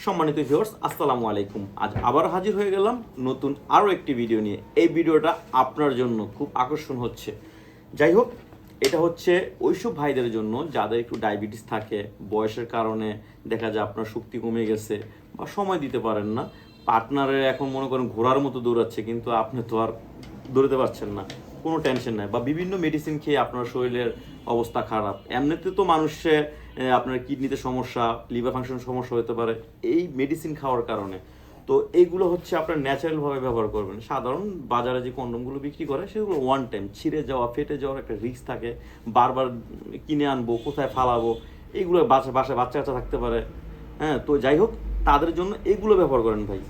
সম্মানিত ভিউয়ার্স, আসসালামু আলাইকুম। আজ আবার হাজির হয়ে গেলাম নতুন আরও একটি ভিডিও নিয়ে। এই ভিডিওটা আপনার জন্য খুব আকর্ষণ হচ্ছে। যাই হোক, এটা হচ্ছে ওইসব ভাইদের জন্য যাদের একটু ডায়াবেটিস থাকে, বয়সের কারণে দেখা যায় আপনার শক্তি কমে গেছে বা সময় দিতে পারেন না। পার্টনারের এখন মনে করেন ঘোড়ার মতো দৌড়াচ্ছে, কিন্তু আপনি তো আর দৌড়াতে পারছেন না, কোনো টেনশন নাই, বা বিভিন্ন মেডিসিন খেয়ে আপনার শরীরের অবস্থা খারাপ। এমনিতে তো মানুষে আপনার কিডনিতে সমস্যা, লিভার ফাংশন সমস্যা হতে পারে এই মেডিসিন খাওয়ার কারণে। তো এইগুলো হচ্ছে আপনার ন্যাচারালভাবে ব্যবহার করবেন। সাধারণ বাজারে যে কন্ডমগুলো বিক্রি করে সেগুলো ওয়ান টাইম, ছিঁড়ে যাওয়া, ফেটে যাওয়ার একটা রিস্ক থাকে। বারবার কিনে আনবো, কোথায় ফালাবো, এইগুলো বাসায় বাচ্চা কাচ্চা থাকতে পারে। হ্যাঁ, তো যাই হোক, তাদের জন্য এগুলো ব্যবহার করেন ভাই।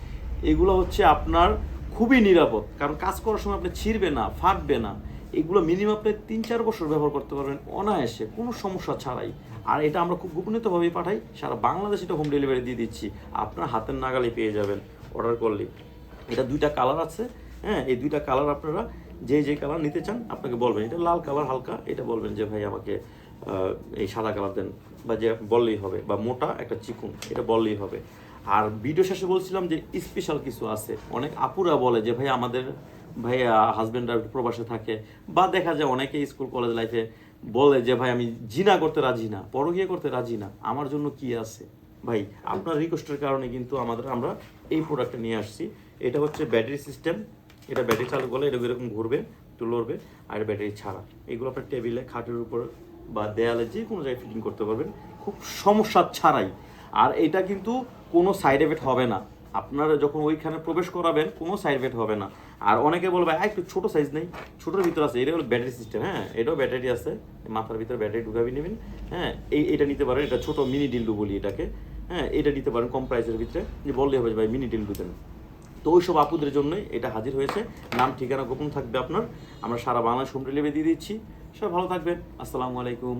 এগুলো হচ্ছে আপনার খুবই নিরাপদ, কারণ কাজ করার সময় আপনি ছিঁড়বে না, ফাটবে না। এগুলো মিনিমাম আপনি 3-4 বছর ব্যবহার করতে পারবেন অনায়াসে, কোনো সমস্যা ছাড়াই। আর এটা আমরা খুব গোপনীয়ভাবেই পাঠাই, সারা বাংলাদেশে এটা হোম ডেলিভারি দিয়ে দিচ্ছি, আপনার হাতের নাগালে পেয়ে যাবেন অর্ডার করলেই। এটা 2টা কালার আছে। হ্যাঁ, এই 2টা কালার আপনারা যে কালার নিতে চান আপনাকে বলবেন। এটা লাল কালার হালকা, এটা বলবেন যে ভাই আমাকে এই সাদা কালার দেন, বা যে বললেই হবে, বা মোটা একটা চিকুন, এটা বললেই হবে। আর ভিডিও শেষে বলছিলাম যে স্পেশাল কিছু আছে। অনেক আপুরা বলে যে ভাই আমাদের ভাইয়া হাজব্যান্ডরা প্রবাসে থাকে, বা দেখা যায় অনেকে স্কুল কলেজ লাইফে বলে যে ভাই আমি জিনা করতে রাজি না, পরকীয়া করতে রাজি না, আমার জন্য কি আছে। ভাই আপনার রিকোয়েস্টের কারণে কিন্তু আমরা এই প্রোডাক্টটা নিয়ে আসছি। এটা হচ্ছে ব্যাটারি সিস্টেম। এটা ব্যাটারি চালু করলে এটা এরকম ঘুরবে, একটু লড়বে, আর ব্যাটারি ছাড়া। এগুলো আপনার টেবিলে, খাটের উপর বা দেয়ালে যে কোনো জায়গায় ফিটিং করতে পারবেন খুব সমস্যা ছাড়াই। আর এটা কিন্তু কোনো সাইড এফেক্ট হবে না। আপনারা যখন ওইখানে প্রবেশ করাবেন কোনো সাইড এফেক্ট হবে না। আর অনেকে বলবে একটু ছোটো সাইজ নেই, ছোটোর ভিতরে আছে, এটা হলো ব্যাটারি সিস্টেম। হ্যাঁ, এটাও ব্যাটারি আছে, মাথার ভিতরে ব্যাটারি ঢুকাবি নেবেন। হ্যাঁ, এটা নিতে পারেন, এটা ছোটো মিনি ডিল্ডু বলি এটাকে। হ্যাঁ, এটা নিতে পারেন কম প্রাইসের ভিতরে, যে বললেই হবে ভাই মিনি ডিল্ডু দেন। তো ওই সব আপুদের জন্যই এটা হাজির হয়েছে। নাম ঠিকানা গোপন থাকবে আপনার। আমরা সারা বাংলাদেশ হোম ডেলিভারি দিয়ে দিচ্ছি। সবাই ভালো থাকবেন। আসসালামু আলাইকুম।